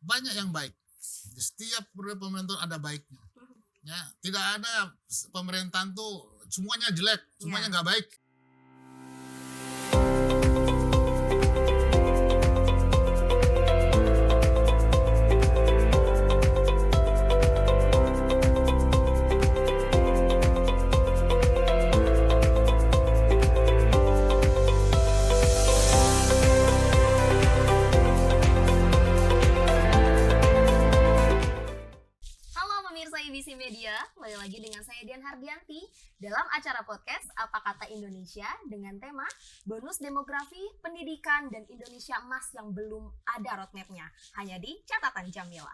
Banyak yang baik. Di setiap pemerintahan ada baiknya. Ya, tidak ada pemerintahan tuh semuanya jelek, semuanya Ya. nggak baik. Halo pemirsa IBC Media, kembali lagi dengan saya Dian Hardianti dalam acara podcast Apa Kata Indonesia dengan tema Bonus Demografi, Pendidikan, dan Indonesia Emas yang belum ada roadmap-nya, hanya di catatan Jamila.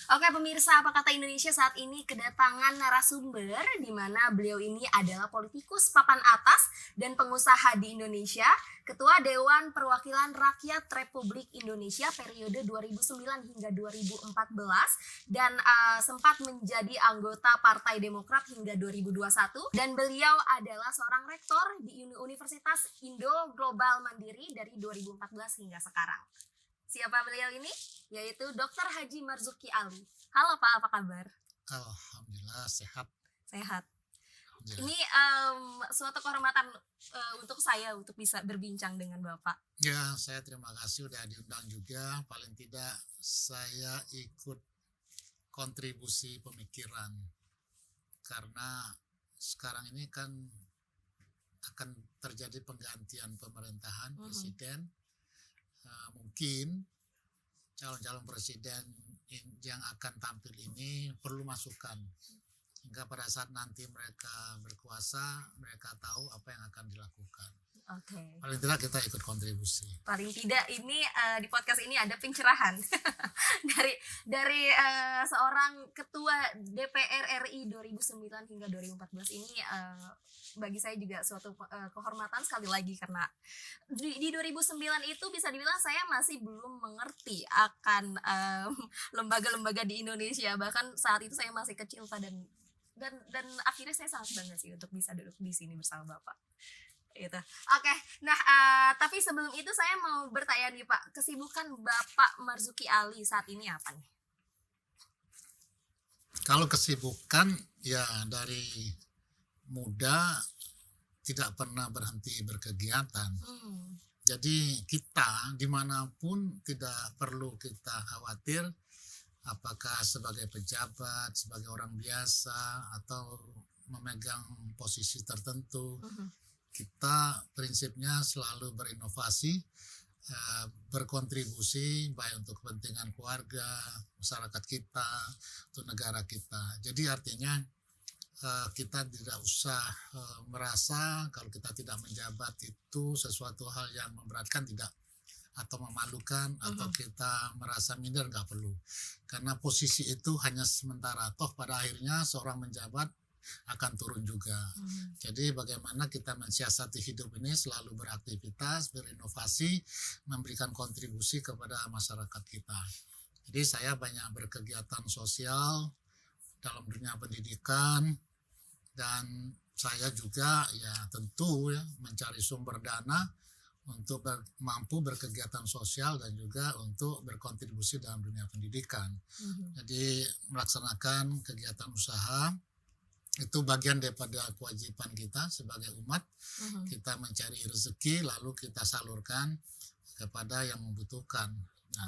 Oke pemirsa, Apa Kata Indonesia saat ini kedatangan narasumber di mana beliau ini adalah politikus papan atas dan pengusaha di Indonesia, Ketua Dewan Perwakilan Rakyat Republik Indonesia periode 2009 hingga 2014 dan sempat menjadi anggota Partai Demokrat hingga 2021, dan beliau adalah seorang rektor di Universitas Indo Global Mandiri dari 2014 hingga sekarang. Siapa beliau ini? Yaitu Dr. Haji Marzuki Ali. Halo Pak, apa kabar? Alhamdulillah sehat. Sehat. Alhamdulillah. Ini suatu kehormatan untuk saya untuk bisa berbincang dengan Bapak. Ya, saya terima kasih udah diundang juga. Paling tidak saya ikut kontribusi pemikiran. Karena sekarang ini kan akan terjadi penggantian pemerintahan presiden. Mungkin calon-calon presiden yang akan tampil ini perlu masukan hingga pada saat nanti mereka berkuasa, mereka tahu apa yang akan dilakukan. Oke. Paling tidak kita ikut kontribusi. Paling tidak ini di podcast ini ada pencerahan dari seorang ketua DPR RI 2009 hingga 2014 ini. Bagi saya juga suatu kehormatan sekali lagi, karena di 2009 itu bisa dibilang saya masih belum mengerti akan lembaga-lembaga di Indonesia. Bahkan saat itu saya masih kecil Pak, dan akhirnya saya sangat bangga sih untuk bisa duduk di sini bersama Bapak. Gitu. Oke, nah tapi sebelum itu saya mau bertanya nih Pak, kesibukan Bapak Marzuki Ali saat ini apa nih? Kalau kesibukan ya dari muda tidak pernah berhenti berkegiatan. Jadi kita dimanapun tidak perlu kita khawatir apakah sebagai pejabat, sebagai orang biasa atau memegang posisi tertentu. Kita prinsipnya selalu berinovasi, berkontribusi baik untuk kepentingan keluarga, masyarakat kita, untuk negara kita. Jadi artinya kita tidak usah merasa kalau kita tidak menjabat itu sesuatu hal yang memberatkan, tidak, atau memalukan, atau kita merasa minder, nggak perlu. Karena posisi itu hanya sementara, toh pada akhirnya seorang menjabat akan turun juga. Jadi bagaimana kita mensiasati hidup ini, selalu beraktivitas, berinovasi, memberikan kontribusi kepada masyarakat kita. Jadi saya banyak berkegiatan sosial dalam dunia pendidikan, dan saya juga ya tentu ya mencari sumber dana untuk mampu berkegiatan sosial dan juga untuk berkontribusi dalam dunia pendidikan. Jadi melaksanakan kegiatan usaha itu bagian daripada kewajiban kita sebagai umat. Kita mencari rezeki lalu kita salurkan kepada yang membutuhkan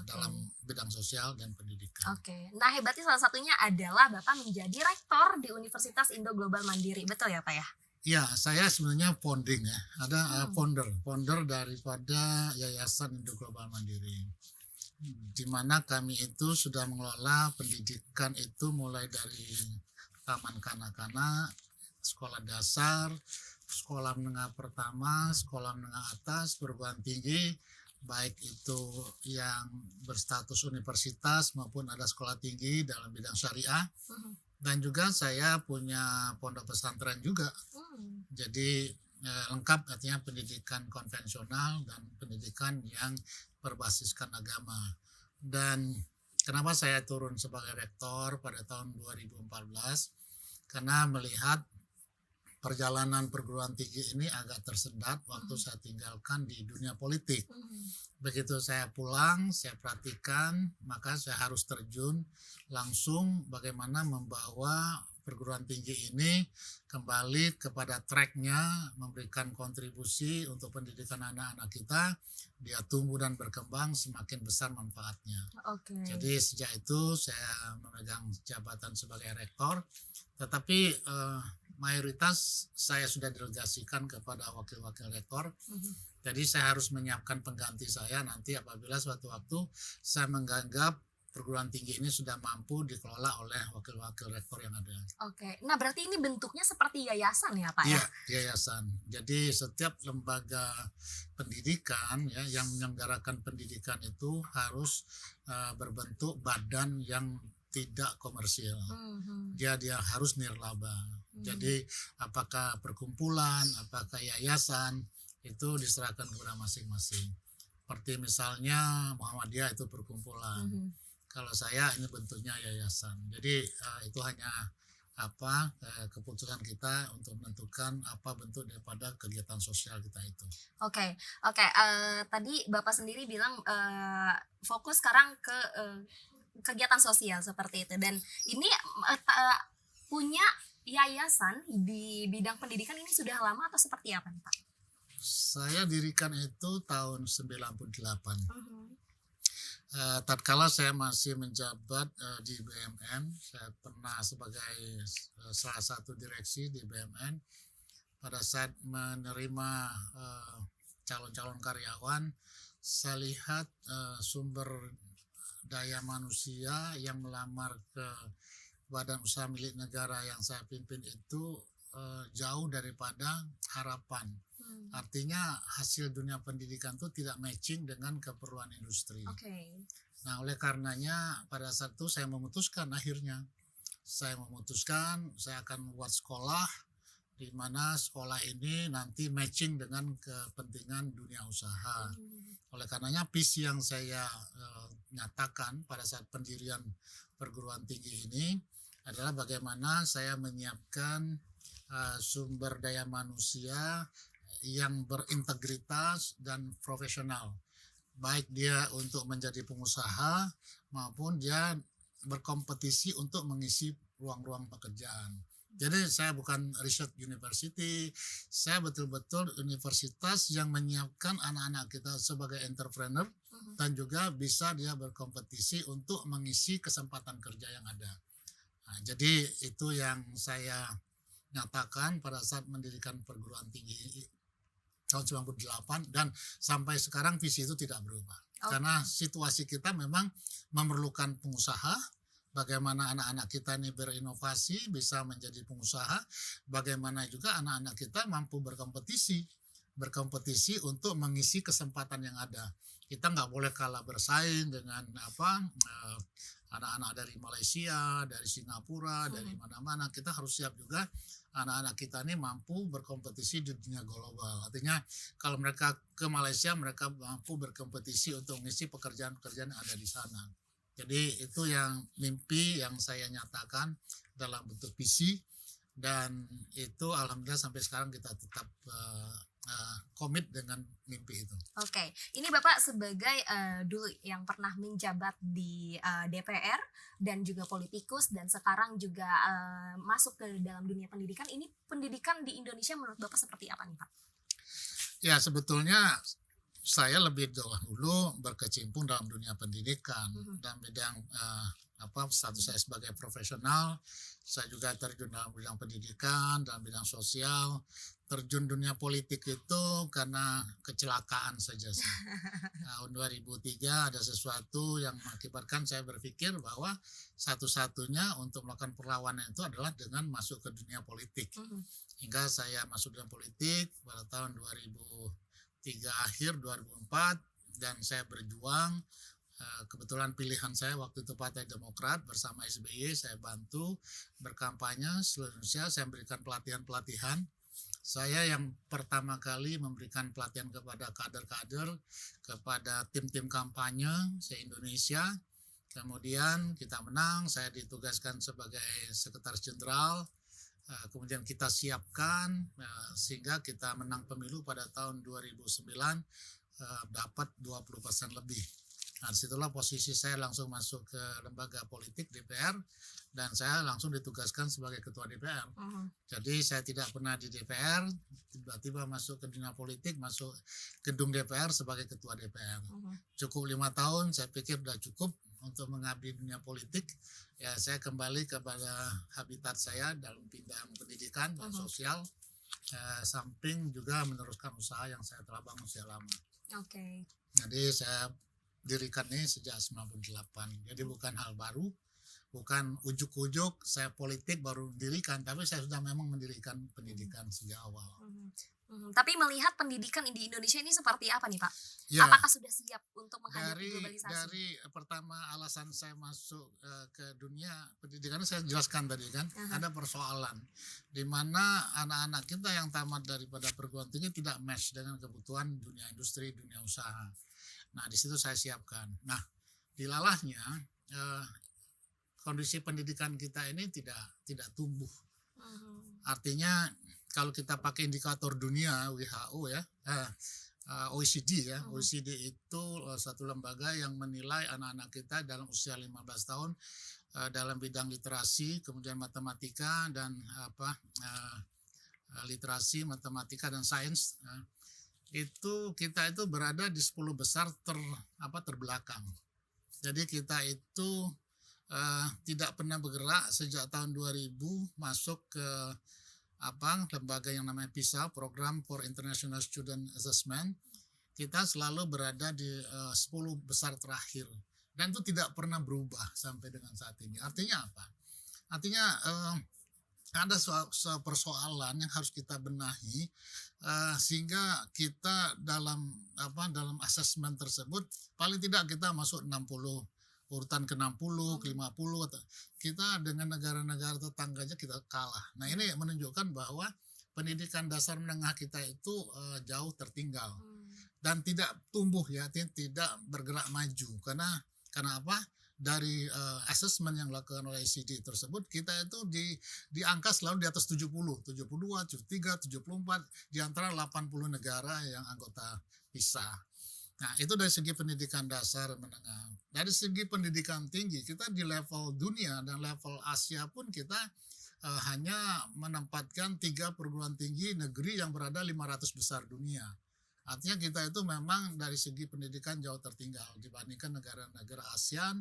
dalam bidang sosial dan pendidikan. Nah hebatnya salah satunya adalah Bapak menjadi rektor di Universitas Indo Global Mandiri, betul ya Pak ya? Ya, saya sebenarnya founding ya, ada founder daripada Yayasan Indo Global Mandiri, di mana kami itu sudah mengelola pendidikan itu mulai dari taman kanak-kanak, sekolah dasar, sekolah menengah pertama, sekolah menengah atas, perguruan tinggi, baik itu yang berstatus universitas maupun ada sekolah tinggi dalam bidang syariah. Dan juga saya punya pondok pesantren juga. Jadi lengkap, artinya pendidikan konvensional dan pendidikan yang berbasiskan agama. Dan kenapa saya turun sebagai rektor pada tahun 2014? Karena melihat perjalanan perguruan tinggi ini agak tersendat waktu saya tinggalkan di dunia politik. Begitu saya pulang, saya perhatikan, maka saya harus terjun langsung bagaimana membawa perguruan tinggi ini kembali kepada tracknya, memberikan kontribusi untuk pendidikan anak-anak kita, dia tumbuh dan berkembang semakin besar manfaatnya. Oke. Jadi sejak itu saya memegang jabatan sebagai rektor, tetapi mayoritas saya sudah delegasikan kepada wakil-wakil rektor. Jadi saya harus menyiapkan pengganti saya nanti apabila suatu waktu saya menganggap perguruan tinggi ini sudah mampu dikelola oleh wakil-wakil rektor yang ada. Oke. Nah, berarti ini bentuknya seperti yayasan ya, Pak? Iya, yayasan. Jadi setiap lembaga pendidikan ya yang menyelenggarakan pendidikan itu harus berbentuk badan yang tidak komersil. Dia harus nirlaba. Jadi apakah perkumpulan, apakah yayasan itu diserahkan kepada masing-masing. Seperti misalnya Muhammadiyah itu perkumpulan. Kalau saya ini bentuknya yayasan. Jadi itu hanya keputusan kita untuk menentukan apa bentuk daripada kegiatan sosial kita itu. Oke. Tadi Bapak sendiri bilang fokus sekarang ke kegiatan sosial seperti itu, dan ini punya yayasan di bidang pendidikan ini sudah lama atau seperti apa nih, Pak? Saya dirikan itu tahun 98. Tatkala saya masih menjabat di BUMN, saya pernah sebagai salah satu direksi di BUMN. Pada saat menerima calon-calon karyawan, saya lihat sumber daya manusia yang melamar ke badan usaha milik negara yang saya pimpin itu jauh daripada harapan. Artinya hasil dunia pendidikan itu tidak matching dengan keperluan industri. Nah, oleh karenanya pada saat itu saya memutuskan saya akan membuat sekolah di mana sekolah ini nanti matching dengan kepentingan dunia usaha. Oleh karenanya visi yang saya nyatakan pada saat pendirian perguruan tinggi ini adalah bagaimana saya menyiapkan sumber daya manusia yang berintegritas dan profesional. Baik dia untuk menjadi pengusaha maupun dia berkompetisi untuk mengisi ruang-ruang pekerjaan. Jadi saya bukan research university, saya betul-betul universitas yang menyiapkan anak-anak kita sebagai entrepreneur dan juga bisa dia berkompetisi untuk mengisi kesempatan kerja yang ada. Nah, jadi itu yang saya nyatakan pada saat mendirikan perguruan tinggi tahun 98 dan sampai sekarang visi itu tidak berubah. Karena situasi kita memang memerlukan pengusaha. Bagaimana anak-anak kita ini berinovasi, bisa menjadi pengusaha. Bagaimana juga anak-anak kita mampu berkompetisi untuk mengisi kesempatan yang ada. Kita nggak boleh kalah bersaing dengan anak-anak dari Malaysia, dari Singapura, dari mana-mana. Kita harus siap juga anak-anak kita ini mampu berkompetisi di dunia global. Artinya kalau mereka ke Malaysia, mereka mampu berkompetisi untuk mengisi pekerjaan-pekerjaan yang ada di sana. Jadi itu yang mimpi yang saya nyatakan dalam bentuk visi, dan itu alhamdulillah sampai sekarang kita tetap komit dengan mimpi itu. Oke, ini Bapak sebagai dulu yang pernah menjabat di DPR dan juga politikus dan sekarang juga masuk ke dalam dunia pendidikan. Ini pendidikan di Indonesia menurut Bapak seperti apa nih, Pak? Ya, sebetulnya saya lebih dahulu berkecimpung dalam dunia pendidikan dalam bidang status saya sebagai profesional. Saya juga terjun dalam bidang pendidikan, dalam bidang sosial. Terjun dunia politik itu karena kecelakaan saja sih. Tahun 2003 ada sesuatu yang mengakibatkan saya berpikir bahwa satu-satunya untuk melakukan perlawanan itu adalah dengan masuk ke dunia politik. Hingga saya masuk dunia politik pada tahun 2003 akhir 2004 dan saya berjuang. Kebetulan pilihan saya waktu itu Partai Demokrat bersama SBY, saya bantu berkampanye seluruh Indonesia, saya memberikan pelatihan-pelatihan. Saya yang pertama kali memberikan pelatihan kepada kader-kader, kepada tim-tim kampanye se-Indonesia. Kemudian kita menang, saya ditugaskan sebagai sekretaris jenderal kemudian kita siapkan sehingga kita menang pemilu pada tahun 2009, dapat 20% lebih. Nah, disitulah posisi saya langsung masuk ke lembaga politik DPR dan saya langsung ditugaskan sebagai ketua DPR. Jadi saya tidak pernah di DPR, tiba-tiba masuk ke dunia politik, masuk gedung DPR sebagai ketua DPR. Cukup 5 tahun, saya pikir sudah cukup untuk mengabdi dunia politik. Ya, saya kembali kepada habitat saya dalam bidang pendidikan dan sosial, samping juga meneruskan usaha yang saya telah bangun sejak lama. Jadi saya dirikan ini sejak 98. Jadi bukan hal baru, bukan ujuk-ujuk saya politik baru mendirikan, tapi saya sudah memang mendirikan pendidikan sejak awal. Tapi melihat pendidikan di Indonesia ini seperti apa nih Pak? Ya, Apakah sudah siap untuk menghadapi globalisasi? Dari pertama alasan saya masuk ke dunia pendidikan saya jelaskan tadi kan, ada persoalan di mana anak-anak kita yang tamat daripada perguruan tinggi tidak match dengan kebutuhan dunia industri, dunia usaha. Nah, di situ saya siapkan. Nah, dilalahnya kondisi pendidikan kita ini tidak tumbuh. Artinya kalau kita pakai indikator dunia WHO ya, OECD ya, OECD itu satu lembaga yang menilai anak-anak kita dalam usia 15 tahun dalam bidang literasi, kemudian matematika dan literasi, matematika dan sains. Itu kita itu berada di 10 besar terbelakang. Jadi kita itu tidak pernah bergerak sejak tahun 2000 masuk ke lembaga yang namanya PISA, Program for International Student Assessment. Kita selalu berada di 10 besar terakhir dan itu tidak pernah berubah sampai dengan saat ini. Artinya apa? Artinya ada persoalan yang harus kita benahi sehingga kita dalam asesmen tersebut paling tidak kita masuk 60, urutan ke 60, ke 50, kita dengan negara-negara tetangganya kita kalah. Nah, ini menunjukkan bahwa pendidikan dasar menengah kita itu jauh tertinggal dan tidak tumbuh ya, tidak bergerak maju. Karena apa? Dari asesmen yang dilakukan oleh OECD tersebut, kita itu di angka selalu di atas 70, 72, 73, 74, di antara 80 negara yang anggota PISA. Nah, itu dari segi pendidikan dasar menengah. Dari segi pendidikan tinggi, kita di level dunia dan level Asia pun kita hanya menempatkan 3 perguruan tinggi negeri yang berada 500 besar dunia. Artinya kita itu memang dari segi pendidikan jauh tertinggal dibandingkan negara-negara ASEAN,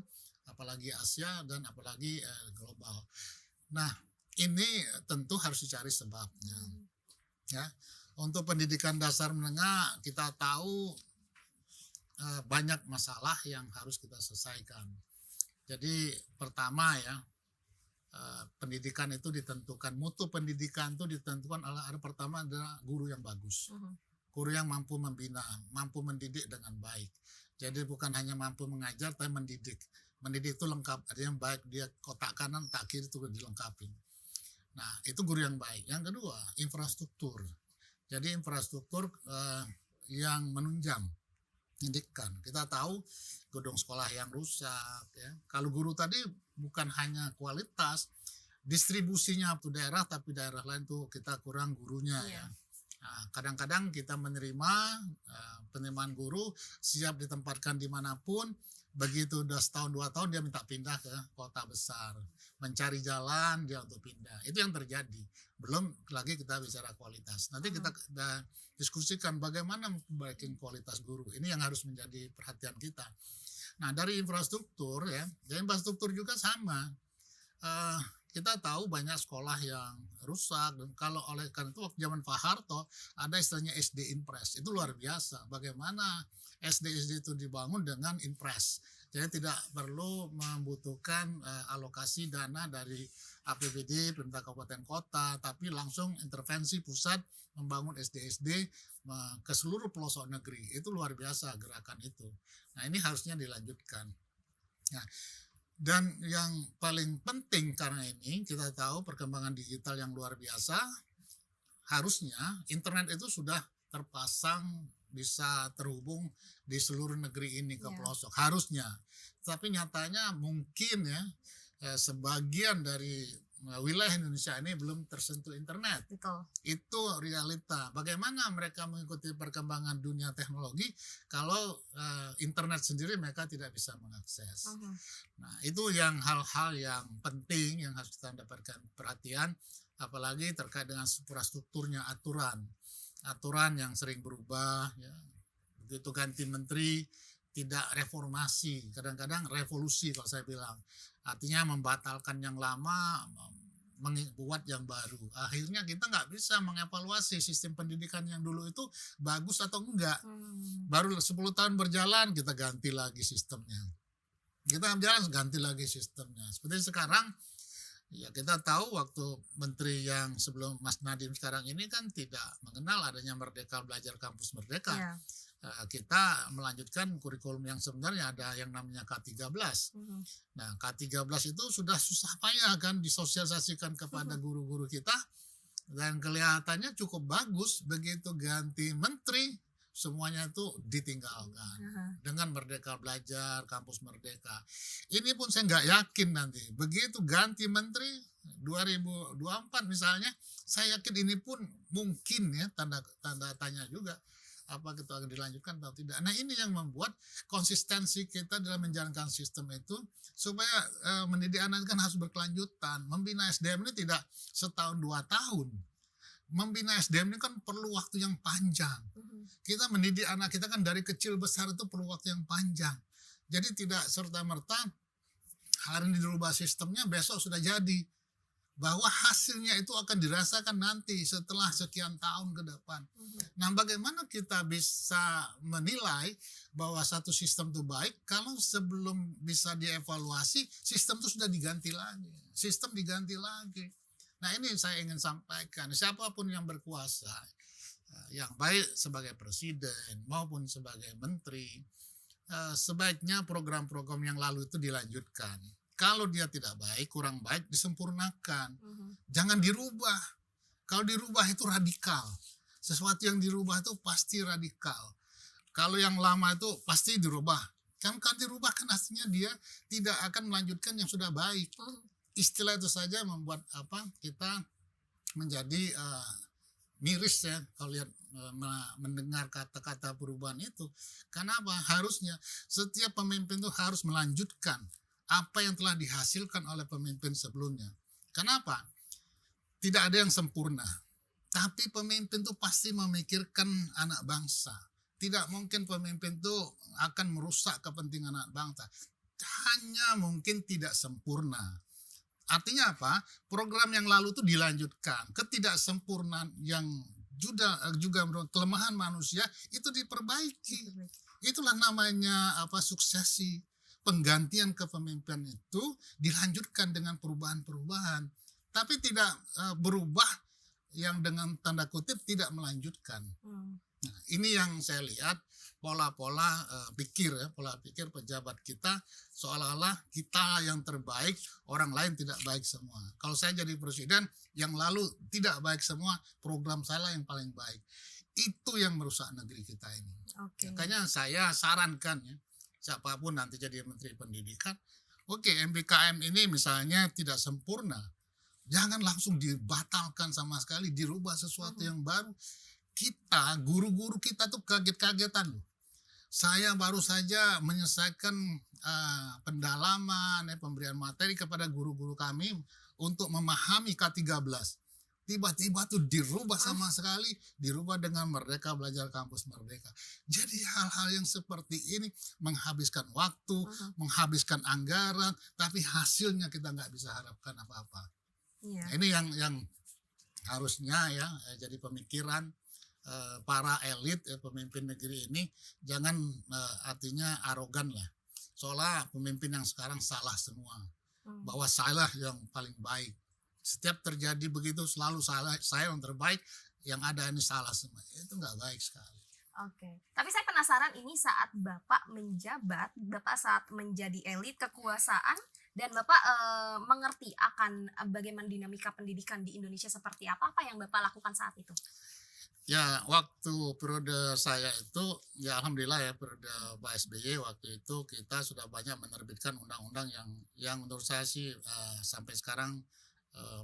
apalagi Asia dan apalagi global. Nah, ini tentu harus dicari sebabnya. Ya, untuk pendidikan dasar menengah kita tahu banyak masalah yang harus kita selesaikan. Jadi pertama ya, pendidikan itu ditentukan, mutu pendidikan itu ditentukan pertama adalah guru yang bagus. Guru yang mampu membina, mampu mendidik dengan baik. Jadi bukan hanya mampu mengajar tapi mendidik. Mendidik itu lengkap, artinya baik dia kotak kanan, tak kiri itu dilengkapi. Nah, itu guru yang baik. Yang kedua, infrastruktur. Jadi infrastruktur yang menunjang pendidikan. Kita tahu gedung sekolah yang rusak. Ya. Kalau guru tadi bukan hanya kualitas, distribusinya ke daerah, tapi daerah lain tuh kita kurang gurunya ya. Nah, kadang-kadang kita menerima penerimaan guru siap ditempatkan dimanapun. Begitu udah setahun 2 tahun dia minta pindah ke kota besar, mencari jalan dia untuk pindah. Itu yang terjadi. Belum lagi kita bicara kualitas. Nanti kita diskusikan bagaimana memperbaiki kualitas guru. Ini yang harus menjadi perhatian kita. Nah, dari infrastruktur ya, infrastruktur juga sama. Kita tahu banyak sekolah yang rusak dan kalau oleh karena itu waktu zaman Pak Harto ada istilahnya SD Impres. Itu luar biasa. Bagaimana SD itu dibangun dengan impres. Jadi tidak perlu membutuhkan alokasi dana dari APBD pemerintah kabupaten kota, tapi langsung intervensi pusat membangun SD-SD ke seluruh pelosok negeri. Itu luar biasa gerakan itu. Nah, ini harusnya dilanjutkan. Nah, dan yang paling penting karena ini kita tahu perkembangan digital yang luar biasa, harusnya internet itu sudah terpasang bisa terhubung di seluruh negeri ini ke pelosok harusnya, tapi nyatanya mungkin ya sebagian dari wilayah Indonesia ini belum tersentuh internet. Betul. Itu realita. Bagaimana mereka mengikuti perkembangan dunia teknologi kalau internet sendiri mereka tidak bisa mengakses. Nah, itu yang hal-hal yang penting yang harus kita dapatkan perhatian, apalagi terkait dengan infrastrukturnya, aturan yang sering berubah. Ya. Begitu ganti menteri, tidak reformasi, kadang-kadang revolusi kalau saya bilang. Artinya membatalkan yang lama, membuat yang baru. Akhirnya kita nggak bisa mengevaluasi sistem pendidikan yang dulu itu bagus atau enggak. Baru 10 tahun berjalan kita ganti lagi sistemnya. Kita berjalan ganti lagi sistemnya. Seperti sekarang, ya kita tahu waktu menteri yang sebelum Mas Nadiem sekarang ini kan tidak mengenal adanya Merdeka Belajar Kampus Merdeka. Yeah. Kita melanjutkan kurikulum yang sebenarnya ada yang namanya K13. Nah, K13 itu sudah susah payah kan disosialisasikan kepada guru-guru kita, dan kelihatannya cukup bagus. Begitu ganti menteri, semuanya itu ditinggalkan dengan Merdeka Belajar, Kampus Merdeka. Ini pun saya nggak yakin nanti. Begitu ganti menteri 2024 misalnya, saya yakin ini pun mungkin ya tanda tanya juga. Apa itu akan dilanjutkan atau tidak. Nah, ini yang membuat konsistensi kita dalam menjalankan sistem itu, supaya mendidik anak kan harus berkelanjutan. Membina SDM ini tidak setahun 2 tahun. Membina SDM ini kan perlu waktu yang panjang. Kita mendidik anak kita kan dari kecil besar itu perlu waktu yang panjang. Jadi tidak serta-merta hari ini dirubah sistemnya, besok sudah jadi. Bahwa hasilnya itu akan dirasakan nanti setelah sekian tahun ke depan. Nah, bagaimana kita bisa menilai bahwa satu sistem itu baik kalau sebelum bisa dievaluasi, sistem itu sudah diganti lagi. Sistem diganti lagi. Nah, ini saya ingin sampaikan, siapapun yang berkuasa, yang baik sebagai presiden maupun sebagai menteri, sebaiknya program-program yang lalu itu dilanjutkan. Kalau dia tidak baik, kurang baik, disempurnakan. Jangan dirubah. Kalau dirubah itu radikal. Sesuatu yang dirubah itu pasti radikal. Kalau yang lama itu pasti dirubah. Kalau dirubah kan artinya dia tidak akan melanjutkan yang sudah baik. Istilah itu saja membuat kita menjadi miris ya kalau lihat mendengar kata-kata perubahan itu. Kenapa? Harusnya setiap pemimpin itu harus melanjutkan apa yang telah dihasilkan oleh pemimpin sebelumnya. Kenapa? Tidak ada yang sempurna. Tapi pemimpin itu pasti memikirkan anak bangsa. Tidak mungkin pemimpin itu akan merusak kepentingan anak bangsa. Hanya mungkin tidak sempurna. Artinya apa? Program yang lalu itu dilanjutkan. Ketidaksempurnaan yang juga kelemahan manusia itu diperbaiki. Itulah namanya suksesi. Penggantian kepemimpinan itu dilanjutkan dengan perubahan-perubahan, tapi tidak berubah yang dengan tanda kutip tidak melanjutkan. Nah, ini yang saya lihat pola-pola pola pikir pejabat kita, seolah-olah kita yang terbaik, orang lain tidak baik semua. Kalau saya jadi presiden, yang lalu tidak baik semua, program saya yang paling baik. Itu yang merusak negeri kita ini. Makanya saya sarankan ya, siapapun nanti jadi menteri pendidikan, MBKM ini misalnya tidak sempurna, jangan langsung dibatalkan sama sekali, dirubah sesuatu yang baru. Kita, guru-guru kita tuh kaget-kagetan loh. Saya baru saja menyelesaikan pendalaman, pemberian materi kepada guru-guru kami untuk memahami K13. Tiba-tiba tuh dirubah sama sekali, dirubah dengan Merdeka Belajar Kampus Merdeka. Jadi hal-hal yang seperti ini menghabiskan waktu, menghabiskan anggaran, tapi hasilnya kita nggak bisa harapkan apa-apa. Nah, ini yang harusnya ya jadi pemikiran para elit pemimpin negeri ini. Jangan artinya arogan lah, seolah pemimpin yang sekarang salah semua, bahwa saya yang paling baik. Setiap terjadi begitu selalu saya yang terbaik, yang ada ini salah semua. Itu nggak baik sekali. Tapi saya penasaran ini saat Bapak menjabat, Bapak saat menjadi elit kekuasaan, dan Bapak mengerti akan bagaimana dinamika pendidikan di Indonesia seperti apa yang Bapak lakukan saat itu? Ya, waktu periode saya itu, ya alhamdulillah ya, periode Pak SBY waktu itu kita sudah banyak menerbitkan undang-undang yang menurut saya sih sampai sekarang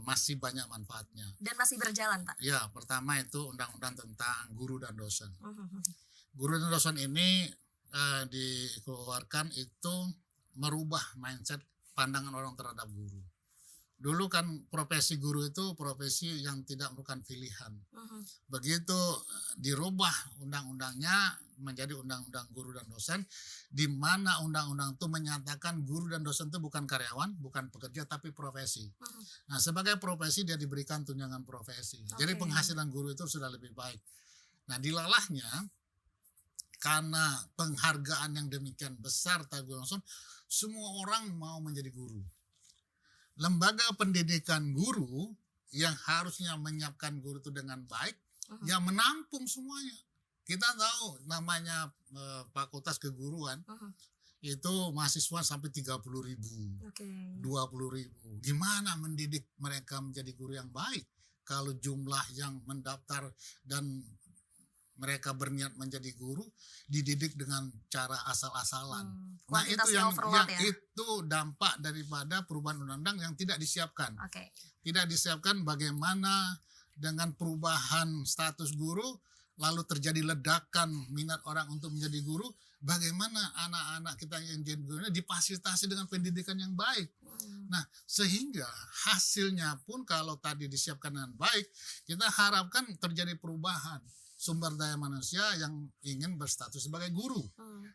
masih banyak manfaatnya. Dan masih berjalan, Pak. Ya, pertama itu undang-undang tentang guru dan dosen. Mhm. Guru dan dosen ini dikeluarkan itu merubah mindset pandangan orang terhadap guru. Dulu kan profesi guru itu profesi yang tidak merupakan pilihan. Begitu dirubah undang-undangnya menjadi undang-undang guru dan dosen, di mana undang-undang itu menyatakan guru dan dosen itu bukan karyawan, bukan pekerja, tapi profesi. Nah, sebagai profesi dia diberikan tunjangan profesi. Jadi penghasilan guru itu sudah lebih baik. Nah, dilalahnya karena penghargaan yang demikian besar tanggung jawab, semua orang mau menjadi guru. Lembaga pendidikan guru yang harusnya menyiapkan guru itu dengan baik, yang menampung semuanya. Kita tahu namanya fakultas keguruan, itu mahasiswa sampai 30.000, 20.000. Gimana mendidik mereka menjadi guru yang baik kalau jumlah yang mendaftar dan mereka berniat menjadi guru dididik dengan cara asal-asalan. Nah, itu itu dampak daripada perubahan undang-undang yang tidak disiapkan. Tidak disiapkan bagaimana dengan perubahan status guru, lalu terjadi ledakan minat orang untuk menjadi guru, bagaimana anak-anak kita yang jadi guru difasilitasi dengan pendidikan yang baik. Nah, sehingga hasilnya pun kalau tadi disiapkan dengan baik, kita harapkan terjadi perubahan sumber daya manusia yang ingin berstatus sebagai guru.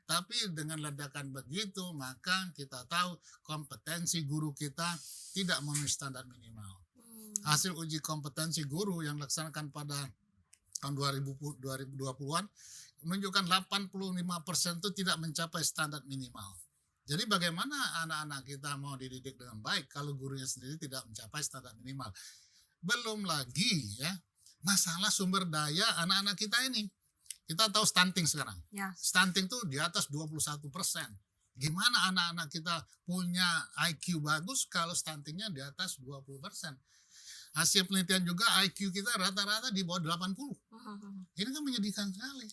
Tapi dengan ledakan begitu, maka kita tahu kompetensi guru kita tidak memenuhi standar minimal. Hasil uji kompetensi guru yang dilaksanakan pada tahun 2020-an menunjukkan 85% itu tidak mencapai standar minimal. Jadi bagaimana anak-anak kita mau dididik dengan baik kalau gurunya sendiri tidak mencapai standar minimal? Belum lagi ya masalah sumber daya anak-anak kita ini. Kita tahu stunting sekarang. Stunting tuh di atas 21%. Gimana anak-anak kita punya IQ bagus kalau stuntingnya di atas 20%? Hasil penelitian juga IQ kita rata-rata di bawah 80. Ini kan menyedihkan sekali.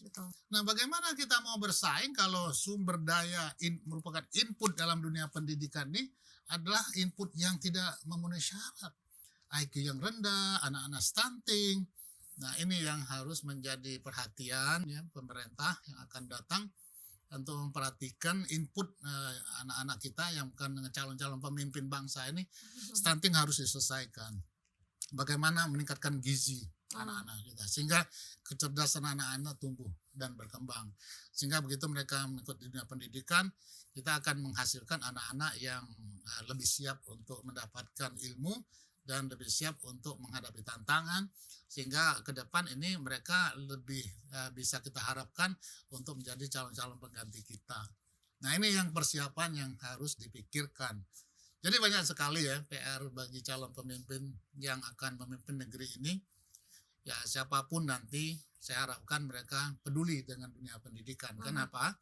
Nah, bagaimana kita mau bersaing kalau sumber daya merupakan input dalam dunia pendidikan ini adalah input yang tidak memenuhi syarat. IQ yang rendah, anak-anak stunting. Nah, ini yang harus menjadi perhatian ya pemerintah yang akan datang untuk memperhatikan input anak-anak kita yang bukan calon-calon pemimpin bangsa ini. Stunting harus diselesaikan. Bagaimana meningkatkan gizi anak-anak kita sehingga kecerdasan anak-anak tumbuh dan berkembang. Sehingga begitu mereka mengikuti dunia pendidikan, kita akan menghasilkan anak-anak yang lebih siap untuk mendapatkan ilmu dan lebih siap untuk menghadapi tantangan, sehingga ke depan ini mereka lebih bisa kita harapkan untuk menjadi calon-calon pengganti kita. Nah, ini yang persiapan yang harus dipikirkan. Jadi banyak sekali ya PR bagi calon pemimpin yang akan memimpin negeri ini. Ya, siapapun nanti saya harapkan mereka peduli dengan dunia pendidikan. Kenapa?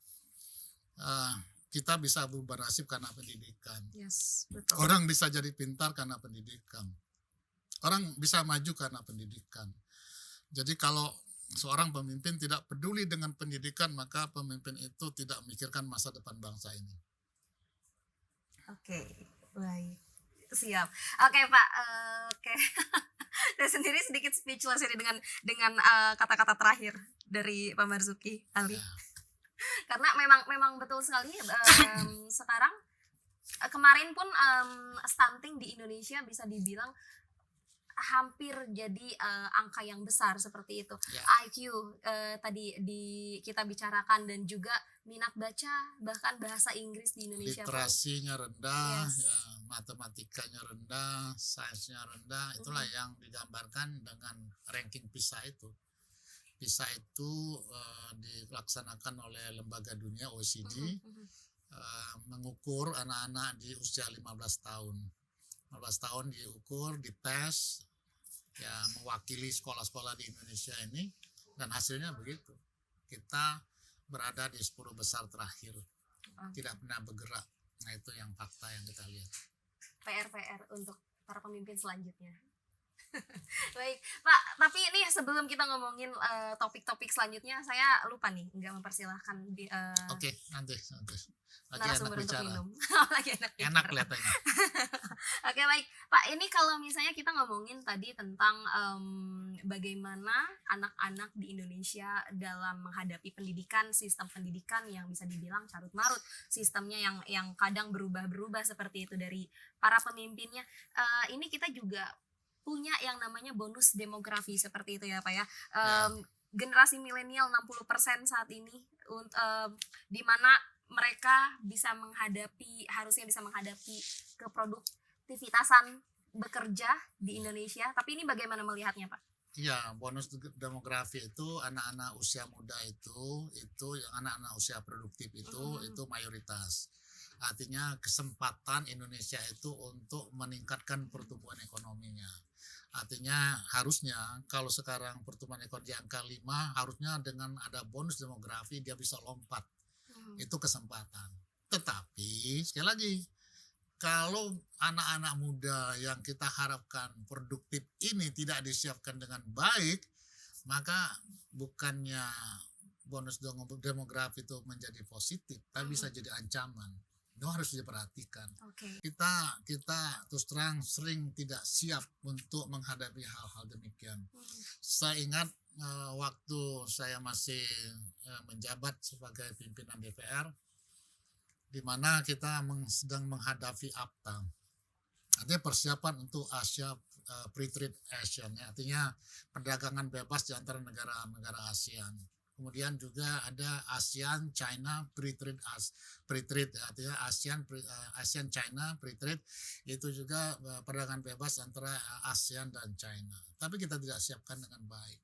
Kita bisa berubah nasib karena pendidikan. Betul. Orang bisa jadi pintar karena pendidikan. Orang bisa maju karena pendidikan. Jadi kalau seorang pemimpin tidak peduli dengan pendidikan, maka pemimpin itu tidak memikirkan masa depan bangsa ini. Baik. Siap. Pak. Saya sendiri sedikit speechless ini dengan kata-kata terakhir dari Pak Marzuki Ali. Karena memang betul sekali sekarang kemarin pun stunting di Indonesia bisa dibilang hampir jadi angka yang besar seperti itu. IQ tadi kita bicarakan dan juga minat baca bahkan bahasa Inggris di Indonesia. Literasinya rendah, ya, matematikanya rendah, sainsnya rendah. Itulah yang digambarkan dengan ranking PISA itu. PISA itu dilaksanakan oleh lembaga dunia OECD, mengukur anak-anak di usia 15 tahun. 15 tahun diukur, dites, ya mewakili sekolah-sekolah di Indonesia ini, dan hasilnya begitu. Kita berada di 10 besar terakhir, tidak pernah bergerak. Nah, itu yang fakta yang kita lihat. PR untuk para pemimpin selanjutnya. Baik, Pak. Tapi ini sebelum kita ngomongin topik-topik selanjutnya, saya lupa nih, nggak mempersilahkan nanti. narasumber untuk minum. Enak kelihatannya. Oke, baik Pak, ini kalau misalnya kita ngomongin tadi tentang bagaimana anak-anak di Indonesia dalam menghadapi pendidikan, sistem pendidikan yang bisa dibilang carut marut, sistemnya yang kadang berubah-berubah seperti itu dari para pemimpinnya. Ini kita juga punya yang namanya bonus demografi seperti itu ya Pak ya. Ya, Generasi milenial 60% saat ini di mana mereka harusnya bisa menghadapi keproduktivitasan bekerja di Indonesia. Tapi ini bagaimana melihatnya, Pak? ya, bonus demografi itu anak-anak usia muda itu yang anak-anak usia produktif itu mayoritas. Artinya kesempatan Indonesia itu untuk meningkatkan pertumbuhan ekonominya. Artinya harusnya kalau sekarang pertumbuhan ekonomi di angka 5, harusnya dengan ada bonus demografi dia bisa lompat. Itu kesempatan. Tetapi sekali lagi, kalau anak-anak muda yang kita harapkan produktif ini tidak disiapkan dengan baik, maka bukannya bonus demografi itu menjadi positif, tapi bisa jadi ancaman. Itu harus diperhatikan. Oke. Kita terus terang sering tidak siap untuk menghadapi hal-hal demikian. Saya ingat waktu saya masih menjabat sebagai pimpinan DPR, di mana kita sedang menghadapi APTA. Artinya persiapan untuk Asia Free Trade ASEAN, ya. Artinya perdagangan bebas di antara negara-negara ASEAN. Kemudian juga ada ASEAN China Free Trade, artinya ASEAN China Free Trade, itu juga perdagangan bebas antara ASEAN dan China. Tapi kita tidak siapkan dengan baik.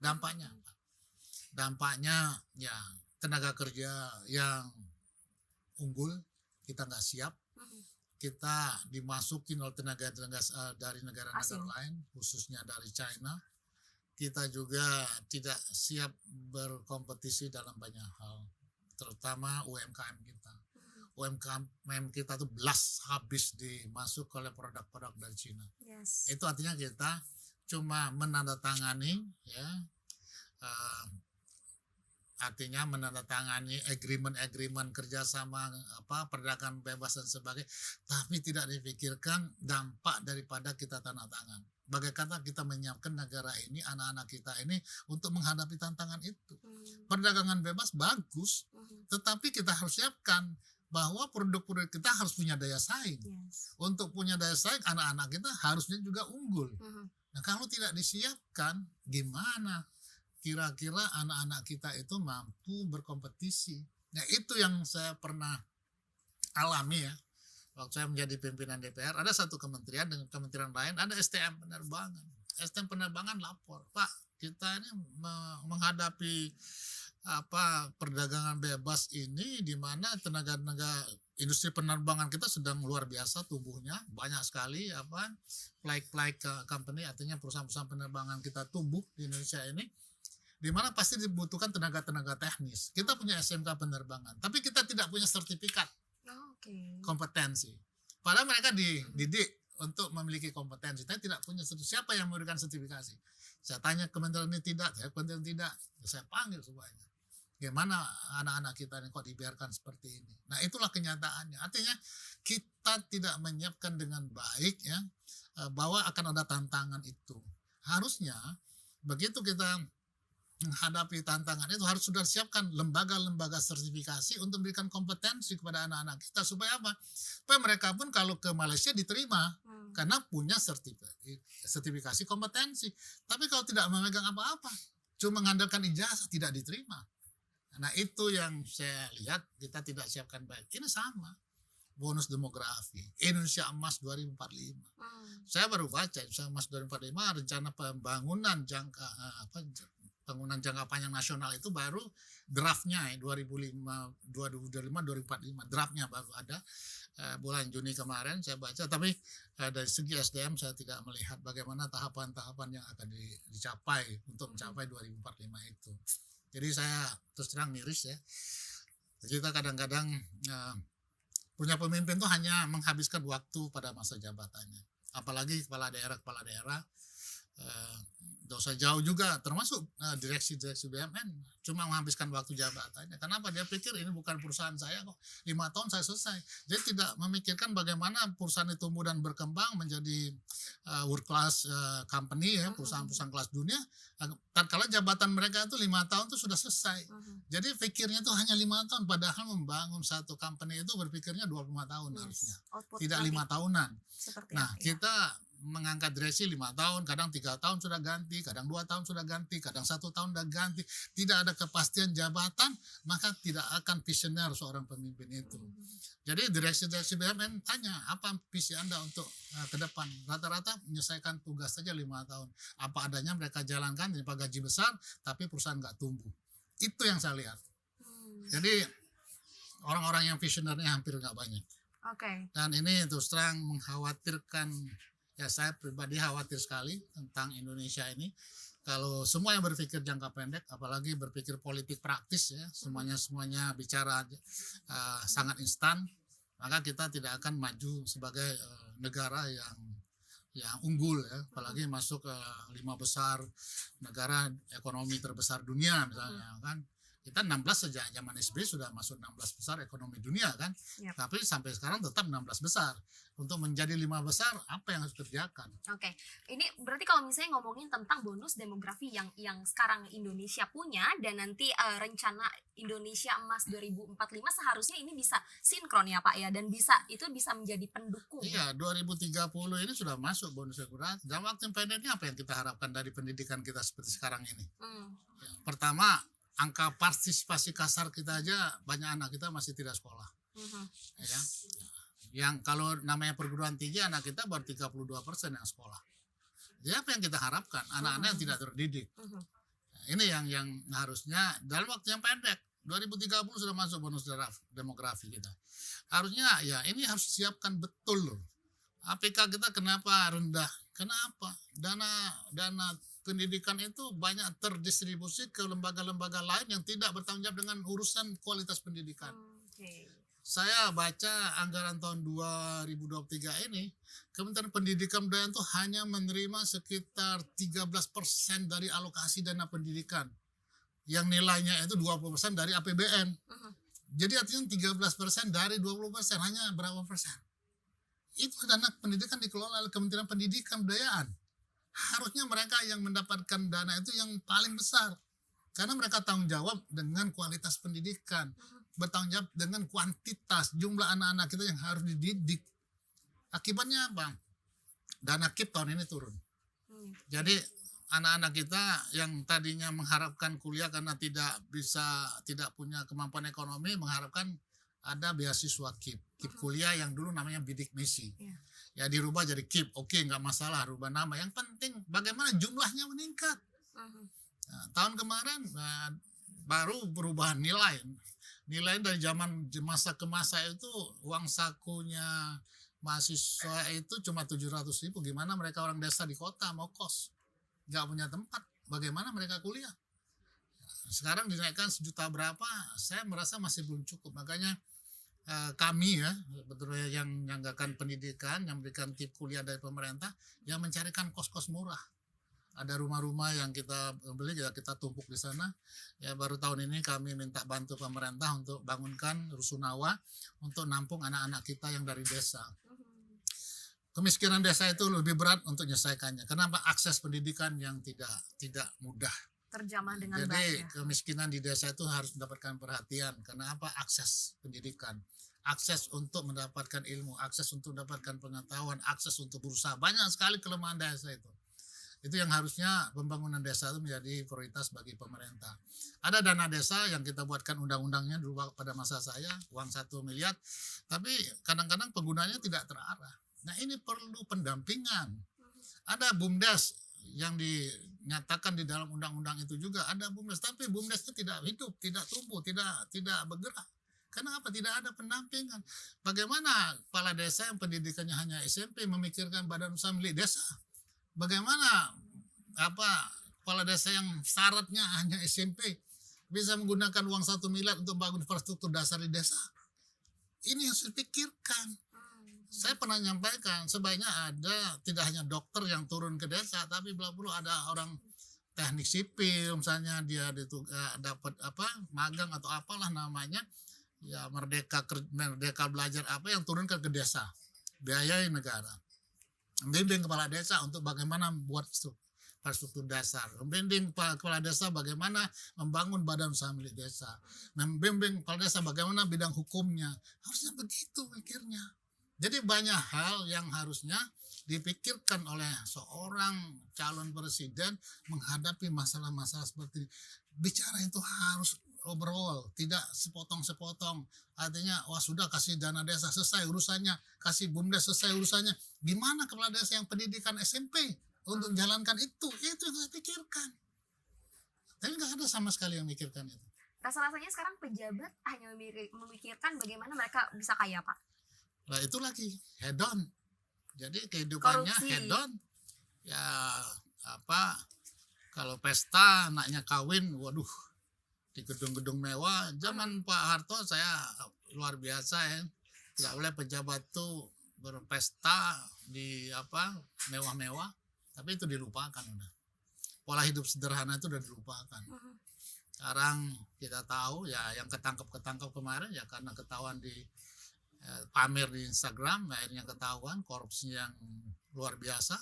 Dampaknya ya tenaga kerja yang unggul kita nggak siap, kita dimasukin oleh tenaga dari negara-negara lain, khususnya dari China. Kita juga tidak siap berkompetisi dalam banyak hal, terutama UMKM kita. UMKM kita tuh belas habis dimasuk oleh produk-produk dari China. Yes. Itu artinya kita cuma menandatangani, ya, artinya menandatangani agreement kerjasama perdagangan bebas dan sebagainya, tapi tidak dipikirkan dampak daripada kita tanda tangan. Bagaimana kita menyiapkan negara ini, anak-anak kita ini untuk menghadapi tantangan itu. Perdagangan bebas bagus, tetapi kita harus siapkan bahwa produk-produk kita harus punya daya saing. Yes. Untuk punya daya saing, anak-anak kita harusnya juga unggul. Nah, kalau tidak disiapkan, gimana kira-kira anak-anak kita itu mampu berkompetisi? Nah, itu yang saya pernah alami ya. Waktu saya menjadi pimpinan DPR, ada satu kementerian dengan kementerian lain, ada STM penerbangan. STM penerbangan lapor, Pak, kita ini menghadapi perdagangan bebas ini, di mana tenaga industri penerbangan kita sedang luar biasa tumbuhnya, banyak sekali flight company, artinya perusahaan-perusahaan penerbangan kita tumbuh di Indonesia ini, di mana pasti dibutuhkan tenaga-tenaga teknis. Kita punya SMK penerbangan, tapi kita tidak punya sertifikat kompetensi. Padahal mereka dididik untuk memiliki kompetensi, tapi tidak punya sertifikasi. Siapa yang memberikan sertifikasi? Saya tanya kementerian ini tidak, kementerian tidak. Saya panggil semuanya. Gimana anak-anak kita ini kok dibiarkan seperti ini? Nah, itulah kenyataannya. Artinya kita tidak menyiapkan dengan baik, ya, bahwa akan ada tantangan itu. Harusnya begitu kita menghadapi tantangan itu harus sudah siapkan lembaga-lembaga sertifikasi untuk memberikan kompetensi kepada anak-anak kita, supaya apa? Supaya mereka pun kalau ke Malaysia diterima karena punya sertifikasi kompetensi. Tapi kalau tidak memegang apa-apa, cuma mengandalkan ijazah, tidak diterima. Nah, itu yang saya lihat kita tidak siapkan baik. Ini sama bonus demografi Indonesia Emas 2045. Saya baru baca Indonesia Emas 2045, rencana pembangunan jangka panjang nasional itu baru draftnya 2045 draftnya baru ada bulan Juni kemarin saya baca. Tapi dari segi SDM saya tidak melihat bagaimana tahapan-tahapan yang akan dicapai untuk mencapai 2045 itu. Jadi saya terus terang miris ya, kita kadang-kadang punya pemimpin itu hanya menghabiskan waktu pada masa jabatannya, apalagi kepala daerah eh, nggak usah jauh juga, termasuk direksi-direksi BUMN cuma menghabiskan waktu jabatannya. Kenapa? Dia pikir ini bukan perusahaan saya kok, 5 tahun saya selesai. Dia tidak memikirkan bagaimana perusahaan itu tumbuh dan berkembang menjadi world class company ya, perusahaan-perusahaan kelas dunia. Tatkala jabatan mereka itu 5 tahun itu sudah selesai. Jadi pikirnya itu hanya 5 tahun, padahal membangun satu company itu berpikirnya 25 tahun harusnya, tidak 5 tahunan. Nah, kita mengangkat direksi 5 tahun, kadang 3 tahun sudah ganti, kadang 2 tahun sudah ganti, kadang 1 tahun sudah ganti. Tidak ada kepastian jabatan, maka tidak akan visioner seorang pemimpin itu. Jadi direksi-direksi BUMN tanya, apa visi Anda untuk ke depan? Rata-rata menyelesaikan tugas saja 5 tahun. Apa adanya mereka jalankan, tanpa gaji besar, tapi perusahaan nggak tumbuh. Itu yang saya lihat. Jadi orang-orang yang visionernya hampir nggak banyak. Dan ini terus terang mengkhawatirkan. Ya, saya pribadi khawatir sekali tentang Indonesia ini. Kalau semua yang berpikir jangka pendek, apalagi berpikir politik praktis ya, semuanya bicara sangat instan, maka kita tidak akan maju sebagai negara yang unggul ya, apalagi masuk ke 5 besar negara ekonomi terbesar dunia misalnya kan. Kita 16 sejak zaman SBY sudah masuk 16 besar ekonomi dunia kan. Tapi sampai sekarang tetap 16 besar. Untuk menjadi 5 besar, apa yang harus dikerjakan? Ini berarti kalau misalnya ngomongin tentang bonus demografi yang sekarang Indonesia punya, dan nanti rencana Indonesia Emas 2045 seharusnya ini bisa sinkron ya Pak ya, dan itu bisa menjadi pendukung. Iya, 2030 ini sudah masuk bonus demografi. Dalam waktu yang pendeknya apa yang kita harapkan dari pendidikan kita seperti sekarang ini? Ya, pertama, angka partisipasi kasar kita aja banyak anak kita masih tidak sekolah. Ya. Yang kalau namanya perguruan tinggi anak kita baru 32% yang sekolah. Jadi apa yang kita harapkan? Anak-anak yang tidak terdidik. Ini yang harusnya dalam waktu yang pendek. 2030 sudah masuk bonus demografi kita. Harusnya ya ini harus siapkan betul loh. APK kita kenapa rendah? Kenapa? Dana pendidikan itu banyak terdistribusi ke lembaga-lembaga lain yang tidak bertanggung jawab dengan urusan kualitas pendidikan. Saya baca anggaran tahun 2023 ini, Kementerian Pendidikan Budayaan itu hanya menerima sekitar 13% dari alokasi dana pendidikan. Yang nilainya itu 20% dari APBN. Jadi artinya 13% dari 20% hanya berapa persen? Itu dana pendidikan dikelola oleh Kementerian Pendidikan Budayaan. Harusnya mereka yang mendapatkan dana itu yang paling besar. Karena mereka tanggung jawab dengan kualitas pendidikan. Bertanggung jawab dengan kuantitas jumlah anak-anak kita yang harus dididik. Akibatnya apa? Dana KIP tahun ini turun. Jadi anak-anak kita yang tadinya mengharapkan kuliah karena tidak punya kemampuan ekonomi, mengharapkan ada beasiswa KIP kuliah yang dulu namanya bidik misi. Ya dirubah jadi KIP, oke nggak masalah, rubah nama. Yang penting bagaimana jumlahnya meningkat. Nah, tahun kemarin baru perubahan nilai dari zaman masa ke masa itu uang sakunya mahasiswa itu cuma 700.000. Gimana mereka orang desa di kota mau kos, nggak punya tempat, bagaimana mereka kuliah? Sekarang dinaikkan 1 juta berapa, saya merasa masih belum cukup. Makanya kami ya betulnya yang menyanggakan pendidikan, yang memberikan tip kuliah dari pemerintah, yang mencarikan kos-kos murah. Ada rumah-rumah yang kita beli, kita tumpuk di sana. Ya baru tahun ini kami minta bantu pemerintah untuk bangunkan rusunawa untuk nampung anak-anak kita yang dari desa. Kemiskinan desa itu lebih berat untuk menyelesaikannya. Kenapa? Akses pendidikan yang tidak mudah. Terjamah dengan baik. Jadi kemiskinan di desa itu harus mendapatkan perhatian. Karena apa? Akses pendidikan. Akses untuk mendapatkan ilmu, akses untuk mendapatkan pengetahuan, akses untuk berusaha. Banyak sekali kelemahan desa itu. Itu yang harusnya pembangunan desa itu menjadi prioritas bagi pemerintah. Ada dana desa yang kita buatkan undang-undangnya dulu pada masa saya, uang 1 miliar, tapi kadang-kadang penggunanya tidak terarah. Nah ini perlu pendampingan. Ada BUMDes yang dinyatakan di dalam undang-undang itu juga ada BUMDes, tapi BUMDes itu tidak hidup, tidak tumbuh, tidak bergerak. Kenapa? Tidak ada pendampingan. Bagaimana kepala desa yang pendidikannya hanya SMP memikirkan badan usaha milik desa? Bagaimana kepala desa yang syaratnya hanya SMP bisa menggunakan uang 1 miliar untuk bangun infrastruktur dasar di desa? Ini harus dipikirkan. Saya pernah nyampaikan sebaiknya ada tidak hanya dokter yang turun ke desa, tapi bila perlu ada orang teknik sipil misalnya dia dapat magang atau apalah namanya, ya merdeka belajar apa yang turun ke desa, biayai negara, membimbing kepala desa untuk bagaimana membuat infrastruktur dasar, membimbing kepala desa bagaimana membangun badan usaha milik desa, membimbing kepala desa bagaimana bidang hukumnya, harusnya begitu pikirnya. Jadi banyak hal yang harusnya dipikirkan oleh seorang calon presiden menghadapi masalah-masalah seperti ini. Bicara itu harus overall, tidak sepotong-sepotong. Artinya, wah sudah kasih dana desa selesai urusannya, kasih BUMDes selesai urusannya. Gimana kepala desa yang pendidikan SMP untuk menjalankan itu yang harus dipikirkan. Tapi nggak ada sama sekali yang mikirkan itu. Rasa-rasanya sekarang pejabat hanya memikirkan bagaimana mereka bisa kaya, Pak. Nah itu lagi head on. Jadi kehidupannya Korupsi. head on. Ya kalau pesta anaknya kawin, waduh di gedung-gedung mewah. Zaman Pak Harto saya luar biasa ya. Tidak boleh pejabat tuh berpesta di mewah-mewah, tapi itu dilupakan udah. Pola hidup sederhana itu udah dilupakan. Sekarang kita tahu ya yang ketangkep kemarin ya karena ketahuan di pamer di Instagram, akhirnya ketahuan korupsi yang luar biasa.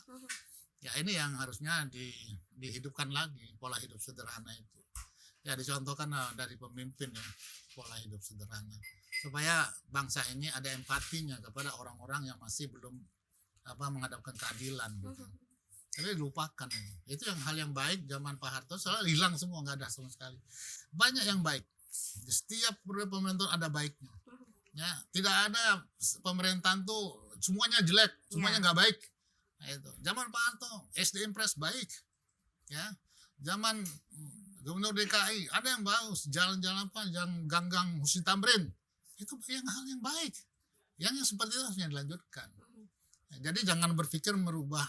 Ya ini yang harusnya dihidupkan lagi pola hidup sederhana itu. Ya dicontohkan dari pemimpin ya pola hidup sederhana supaya bangsa ini ada empatinya kepada orang-orang yang masih belum menghadapkan keadilan gitu. Tapi dilupakan itu yang hal yang baik zaman Pak Harto soalnya hilang semua, nggak ada sama sekali. Banyak yang baik di setiap pemerintahan ada baiknya. Ya tidak ada pemerintahan tuh semuanya jelek, semuanya nggak baik. Nah, itu zaman Pak Harto SDM Press baik, ya zaman Gubernur DKI ada yang bagus, jalan-jalan gang-gang Husni Tamrin itu hal yang baik, yang seperti itu harusnya dilanjutkan. Jadi jangan berpikir merubah,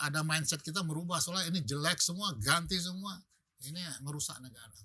ada mindset kita merubah soalnya ini jelek semua, ganti semua, ini merusak negara.